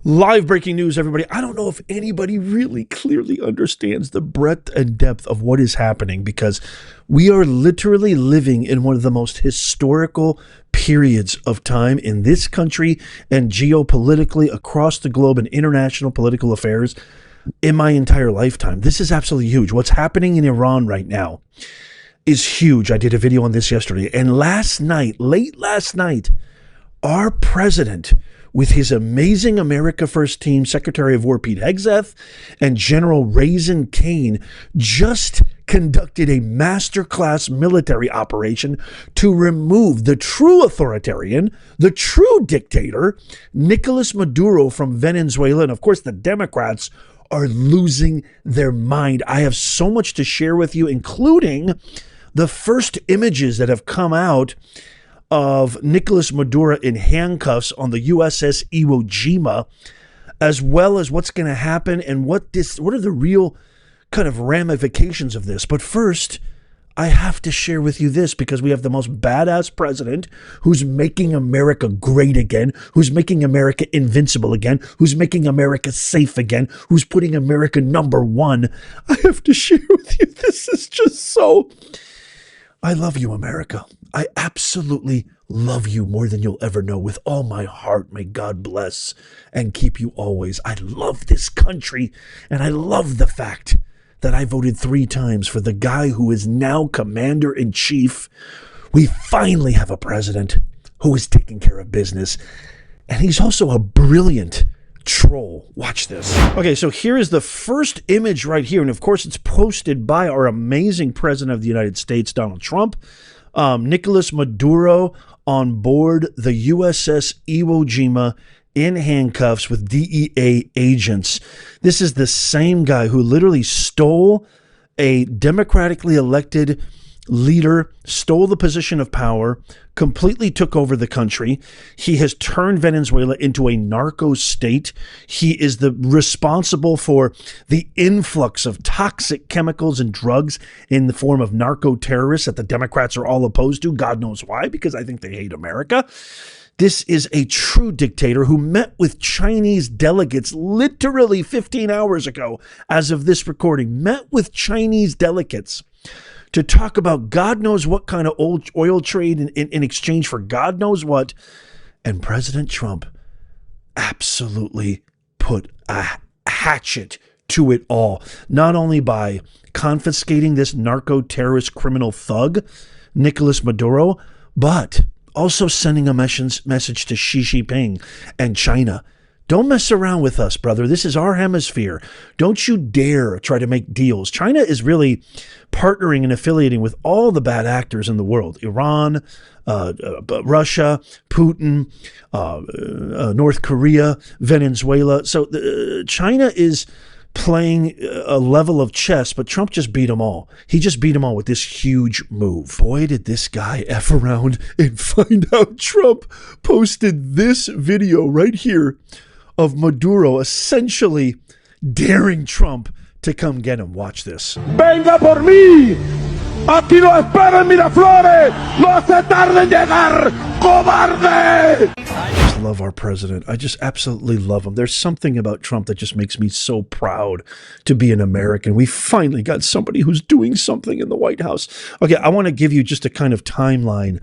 Live breaking news, everybody. I don't know if anybody really clearly understands the breadth and depth of what is happening, because we are literally living in one of the most historical periods of time in this country and geopolitically across the globe and international political affairs in my entire lifetime. This is absolutely huge. What's happening in Iran right now is huge. I did a video on this yesterday. And last night, late last night, our president, with his amazing America First team, Secretary of War Pete Hegseth and General Raisin Kane, just conducted a masterclass military operation to remove the true authoritarian, the true dictator, Nicolás Maduro, from Venezuela. And of course, the Democrats are losing their mind. I have so much to share with you, including the first images that have come out of Nicolás Maduro in handcuffs on the USS Iwo Jima, as well as what's going to happen and what are the real kind of ramifications of this. But first, I have to share with you this, because we have the most badass president who's making America great again, who's making America invincible again, who's making America safe again, who's putting America number one. I have to share with you, this is just so... I love you, America. I absolutely love you more than you'll ever know. With all my heart, may God bless and keep you always. I love this country, and I love the fact that I voted 3 times for the guy who is now commander-in-chief. We finally have a president who is taking care of business, and he's also a brilliant troll. Watch this. Okay, so here is the first image right here, and of course it's posted by our amazing president of the United States, Donald Trump. Nicolás Maduro on board the USS Iwo Jima in handcuffs with DEA agents. This is the same guy who literally stole a democratically elected leader, stole the position of power, completely took over the country. He has turned Venezuela into a narco state. He is responsible for the influx of toxic chemicals and drugs in the form of narco terrorists that the Democrats are all opposed to. God knows why, because I think they hate America. This is a true dictator who met with Chinese delegates literally 15 hours ago, as of this recording, met with Chinese delegates to talk about God knows what kind of oil trade in exchange for God knows what. And President Trump absolutely put a hatchet to it all, not only by confiscating this narco-terrorist criminal thug, Nicolás Maduro, but also sending a message to Xi Jinping and China. Don't mess around with us, brother. This is our hemisphere. Don't you dare try to make deals. China is really partnering and affiliating with all the bad actors in the world. Iran, Russia, Putin, North Korea, Venezuela. So China is playing a level of chess, but Trump just beat them all. He just beat them all with this huge move. Boy, did this guy F around and find out Trump posted this video right here of Maduro essentially daring Trump to come get him. Watch this. Venga por mí. Aquí lo espero en Miraflores. No hace tarde en llegar, cobarde. I just love our president. I just absolutely love him. There's something about Trump that just makes me so proud to be an American. We finally got somebody who's doing something in the White House. Okay, I want to give you just a kind of timeline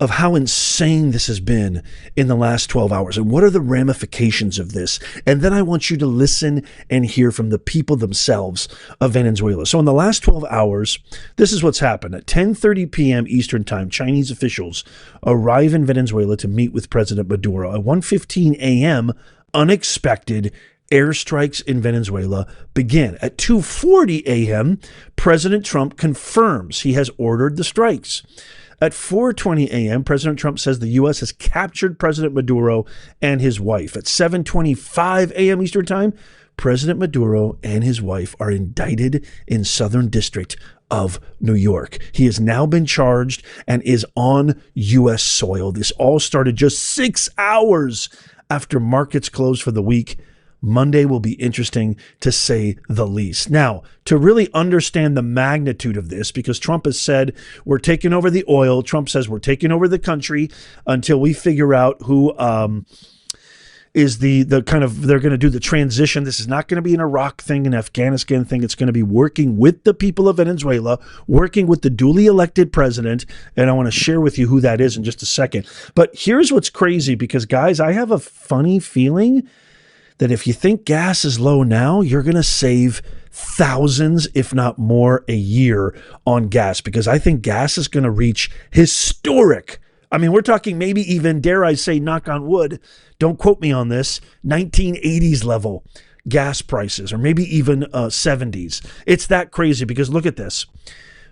of how insane this has been in the last 12 hours and what are the ramifications of this. And then I want you to listen and hear from the people themselves of Venezuela. So in the last 12 hours, this is what's happened. At 10:30 p.m. Eastern Time, Chinese officials arrive in Venezuela to meet with President Maduro. At 1:15 a.m., unexpected airstrikes in Venezuela begin. At 2:40 a.m., President Trump confirms he has ordered the strikes. At 4:20 a.m., President Trump says the U.S. has captured President Maduro and his wife. At 7:25 a.m. Eastern Time, President Maduro and his wife are indicted in Southern District of New York. He has now been charged and is on U.S. soil. This all started just 6 hours after markets closed for the week. Monday will be interesting, to say the least. Now, to really understand the magnitude of this, because Trump has said we're taking over the oil. Trump says we're taking over the country until we figure out who is the kind of, they're going to do the transition. This is not going to be an Iraq thing, an Afghanistan thing. It's going to be working with the people of Venezuela, working with the duly elected president. And I want to share with you who that is in just a second. But here's what's crazy, because guys, I have a funny feeling that if you think gas is low now, you're going to save thousands, if not more, a year on gas, because I think gas is going to reach historic, I mean, we're talking maybe even, dare I say, knock on wood, don't quote me on this, 1980s level gas prices, or maybe even 70s. It's that crazy, because look at this.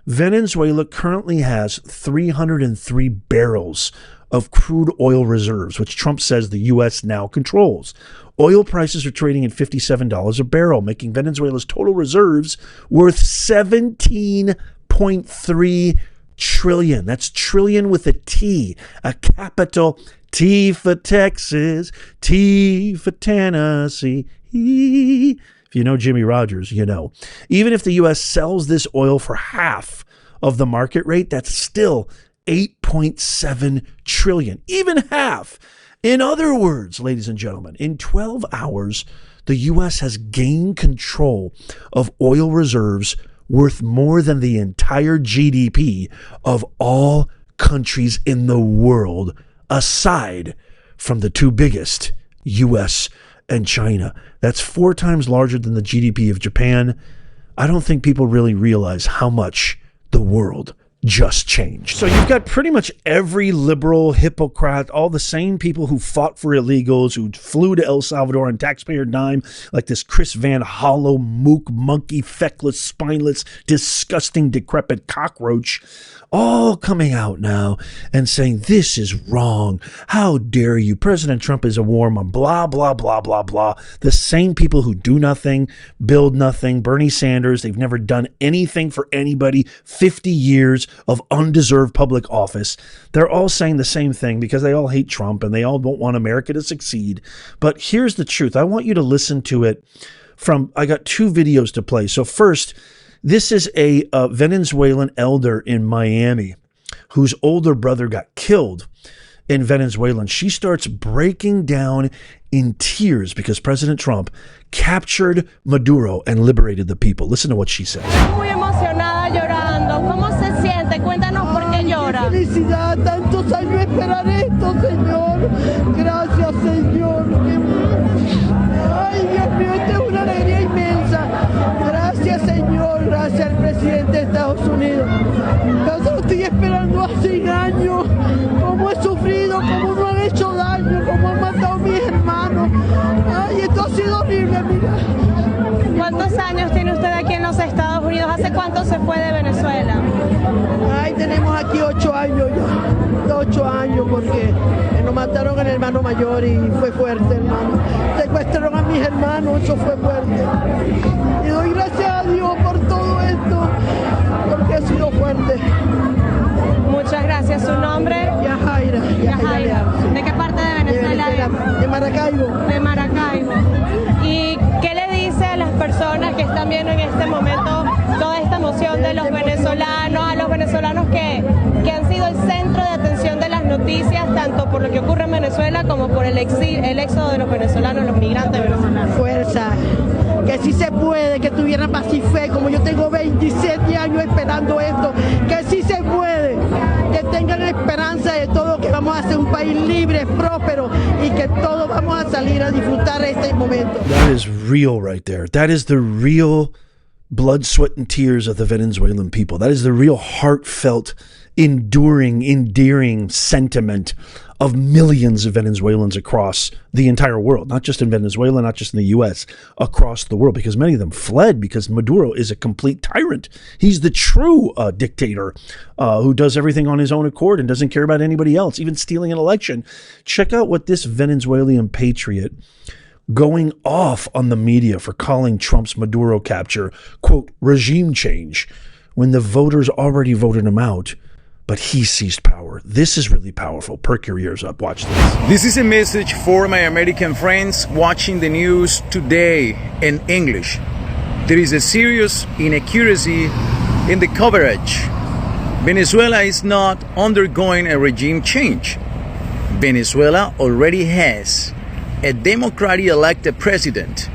Venezuela currently has 303 barrels of crude oil reserves, which Trump says the U.S. now controls. Oil prices are trading at $57 a barrel, making Venezuela's total reserves worth $17.3 trillion. That's trillion with a T, a capital T for Texas, T for Tennessee. If you know Jimmy Rogers, you know. Even if the U.S. sells this oil for half of the market rate, that's still 8.7 trillion, even half. In other words, ladies and gentlemen, in 12 hours, the U.S. has gained control of oil reserves worth more than the entire GDP of all countries in the world, aside from the two biggest, U.S. and China. That's 4 times larger than the GDP of Japan. I don't think people really realize how much the world just changed. So you've got pretty much every liberal, hypocrite, all the same people who fought for illegals, who flew to El Salvador on taxpayer dime, like this Chris Van Hollow, mook, monkey, feckless, spineless, disgusting, decrepit cockroach, all coming out now and saying, this is wrong. How dare you? President Trump is a war mom, blah, blah, blah, blah, blah. The same people who do nothing, build nothing. Bernie Sanders, they've never done anything for anybody, 50 years of undeserved public office. They're all saying the same thing because they all hate Trump and they all don't want America to succeed. But here's the truth. I want you to listen to it from, I got 2 videos to play. So first, this is a Venezuelan elder in Miami whose older brother got killed in Venezuela. And she starts breaking down in tears because President Trump captured Maduro and liberated the people. Listen to what she says. Muy emocionada llorando. ¿Cómo se siente? Cuéntanos por qué llora. Felicidad, tantos años esperar esto, Señor. Gracias, Señor. Ay, Dios mío, esto es una alegría inmensa. Gracias, Señor. Gracias al presidente de Estados Unidos. Yo solo estoy esperando hace años. Cómo he sufrido, cómo no han hecho daño, cómo han matado a mis hermanos. Ay, esto ha sido horrible, mira. ¿Cuántos años tiene usted aquí en los Estados Unidos? ¿Hace cuánto se fue de Venezuela? Ay, tenemos aquí 8 años ya. 8 años porque nos mataron al hermano mayor y fue fuerte, hermano. Secuestraron a mis hermanos, eso fue fuerte. Y doy gracias a Dios por todo esto, porque ha sido fuerte. Muchas gracias. ¿Su nombre? Yajaira. Yajaira. ¿De qué parte de Venezuela? De Maracaibo. De Maracaibo. ¿Y qué le dice a las personas que están viendo en este momento toda esta emoción de los venezolanos, a los venezolanos que han sido el centro de atención de las noticias, tanto por lo que ocurre en Venezuela como por el éxodo de los venezolanos, los migrantes venezolanos? Fuerza, que sí se puede, que tuvieran más y fe, como yo tengo 27 años esperando esto, que sí se puede, que tengan esperanza de todo, que vamos a ser un país libre, próspero y que todos vamos a salir a disfrutar este momento. That is real right there. That is the real blood, sweat, and tears of the Venezuelan people. That is the real heartfelt, endearing sentiment of millions of Venezuelans across the entire world, not just in Venezuela, not just in the U.S., across the world, because many of them fled because Maduro is a complete tyrant. He's the true dictator who does everything on his own accord and doesn't care about anybody else, even stealing an election. Check out what this Venezuelan patriot going off on the media for calling Trump's Maduro capture, quote, regime change, when the voters already voted him out, but he seized power. This is really powerful. Perk your ears up. Watch this. This is a message for my American friends watching the news today in English. There is a serious inaccuracy in the coverage. Venezuela is not undergoing a regime change. Venezuela already has a democratically elected president,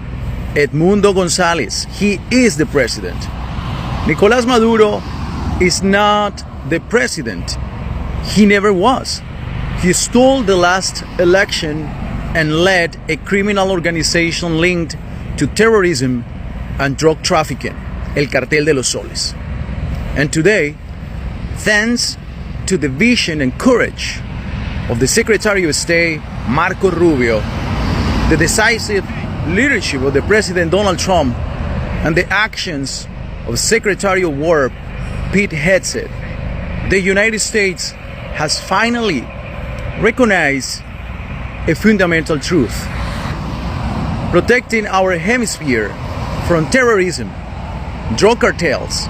Edmundo Gonzalez. He is the president. Nicolás Maduro is not the president. He never was. He stole the last election and led a criminal organization linked to terrorism and drug trafficking, El Cartel de los Soles. And today, thanks to the vision and courage of the Secretary of State, Marco Rubio, the decisive leadership of the President Donald Trump, and the actions of Secretary of War Pete Hegseth, the United States has finally recognized a fundamental truth. Protecting our hemisphere from terrorism, drug cartels,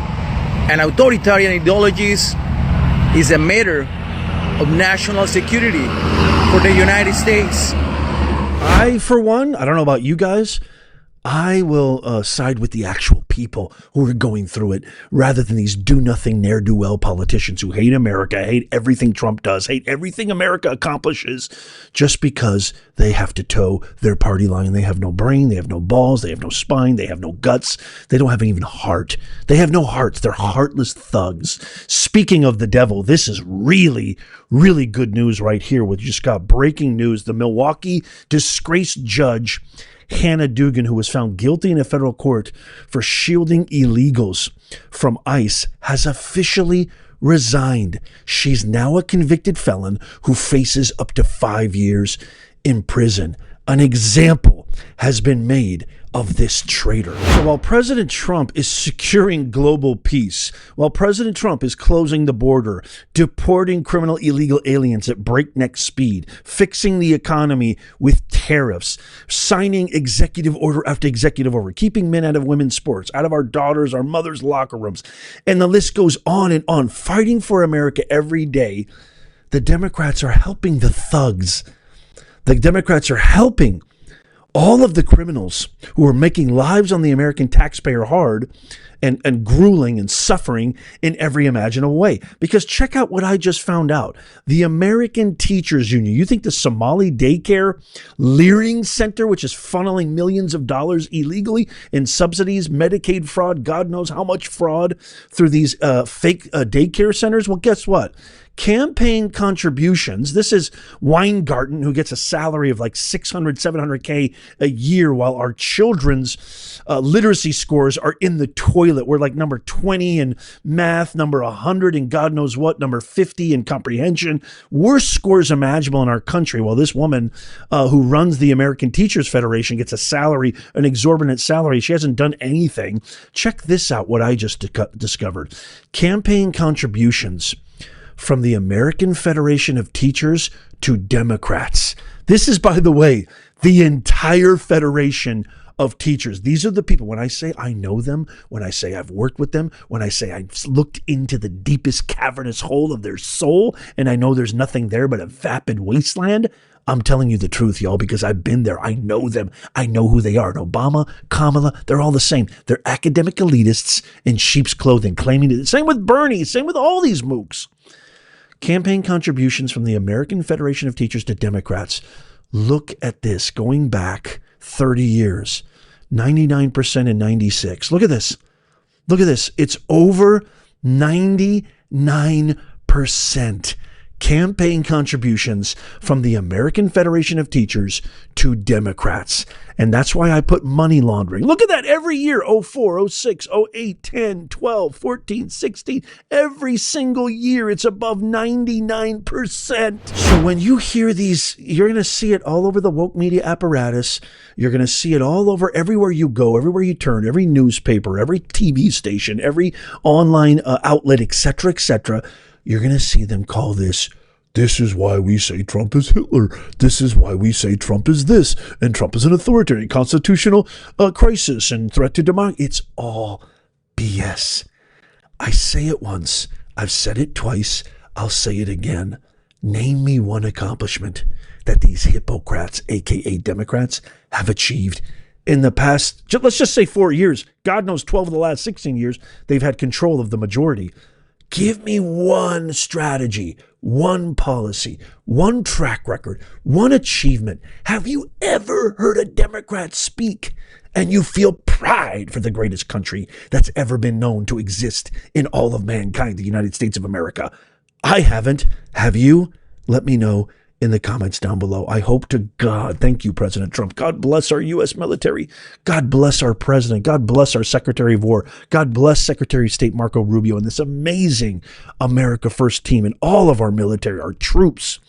and authoritarian ideologies is a matter of national security for the United States. I, for one, I don't know about you guys, I will side with the actual people who are going through it rather than these do-nothing, ne'er-do-well politicians who hate America, hate everything Trump does, hate everything America accomplishes just because they have to toe their party line. They have no brain, they have no balls, they have no spine, they have no guts, they don't have even heart. They have no hearts. They're heartless thugs. Speaking of the devil, this is really, really good news right here. We just got breaking news. The Milwaukee disgraced judge Hannah Dugan, who was found guilty in a federal court for shielding illegals from ICE, has officially resigned. She's now a convicted felon who faces up to 5 years in prison. An example has been made of this traitor. So while President Trump is securing global peace, while President Trump is closing the border, deporting criminal illegal aliens at breakneck speed, fixing the economy with tariffs, signing executive order after executive order, keeping men out of women's sports, out of our daughters, our mothers' locker rooms, and the list goes on and on, fighting for America every day, the Democrats are helping the thugs. The Democrats are helping all of the criminals who are making lives on the American taxpayer hard and grueling and suffering in every imaginable way. Because check out what I just found out. The American Teachers Union, you think the Somali daycare Leering Center, which is funneling millions of dollars illegally in subsidies, Medicaid fraud, God knows how much fraud through these fake daycare centers? Well, guess what? Campaign contributions. This is Weingarten, who gets a salary of like 600, 700K a year, while our children's literacy scores are in the toilet. We're like number 20 in math, number 100 in God knows what, number 50 in comprehension. Worst scores imaginable in our country. While this woman who runs the American Teachers Federation gets a salary, an exorbitant salary. She hasn't done anything. Check this out, what I just discovered. Campaign contributions from the American Federation of Teachers to Democrats. This is, by the way, the entire Federation of Teachers. These are the people, when I say I know them, when I say I've worked with them, when I say I've looked into the deepest cavernous hole of their soul, and I know there's nothing there but a vapid wasteland, I'm telling you the truth, y'all, because I've been there. I know them. I know who they are. And Obama, Kamala, they're all the same. They're academic elitists in sheep's clothing, claiming to. Same with Bernie. Same with all these mooks. Campaign contributions from the American Federation of Teachers to Democrats. Look at this, going back 30 years, 99% in 96. Look at this. Look at this. It's over 99% campaign contributions from the American Federation of Teachers to Democrats. And that's why I put money laundering. Look at that every year, 04, 06, 08, 10, 12, 14, 16. Every single year, it's above 99%. So when you hear these, you're going to see it all over the woke media apparatus. You're going to see it all over everywhere you go, everywhere you turn, every newspaper, every TV station, every online outlet, etc., etc. You're going to see them call this is why we say Trump is Hitler. This is why we say Trump is this. And Trump is an authoritarian constitutional crisis and threat to democracy. It's all BS. I say it once. I've said it twice. I'll say it again. Name me one accomplishment that these hypocrites, aka Democrats, have achieved in the past, let's just say 4 years. God knows 12 of the last 16 years, they've had control of the majority. Give me one strategy, one policy, one track record, one achievement. Have you ever heard a Democrat speak and you feel pride for the greatest country that's ever been known to exist in all of mankind, the United States of America? I haven't. Have you? Let me know in the comments down below. I hope to God, thank you, President Trump. God bless our U.S. military. God bless our president. God bless our Secretary of War. God bless Secretary of State Marco Rubio and this amazing America First team and all of our military, our troops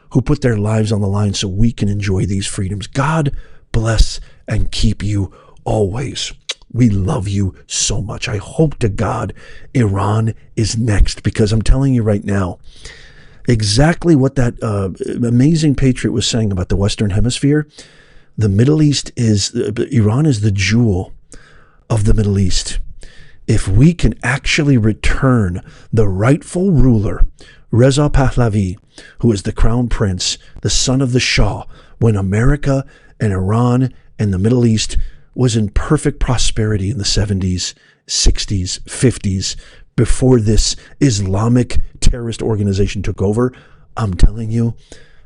who put their lives on the line so we can enjoy these freedoms. God bless and keep you always. We love you so much. I hope to God Iran is next, because I'm telling you right now, exactly what that amazing patriot was saying about the Western Hemisphere. The Middle East Iran is the jewel of the Middle East. If we can actually return the rightful ruler, Reza Pahlavi, who is the crown prince, the son of the Shah, when America and Iran and the Middle East was in perfect prosperity in the 70s, 60s, 50s, before this Islamic terrorist organization took over, I'm telling you,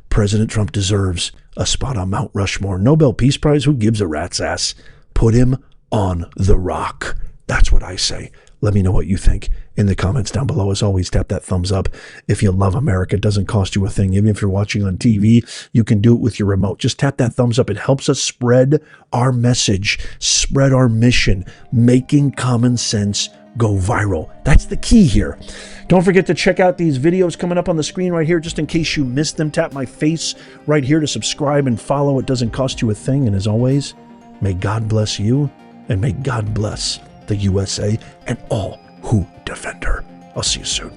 President Trump deserves a spot on Mount Rushmore. Nobel Peace Prize, who gives a rat's ass? Put him on the rock. That's what I say. Let me know what you think in the comments down below. As always, tap that thumbs up. If you love America, it doesn't cost you a thing. Even if you're watching on TV, you can do it with your remote. Just tap that thumbs up. It helps us spread our message, spread our mission, making common sense go viral. That's the key here. Don't forget to check out these videos coming up on the screen right here, just in case you missed them. Tap my face right here to subscribe and follow. It doesn't cost you a thing. And as always, may God bless you, and may God bless the USA and all who defend her. I'll see you soon.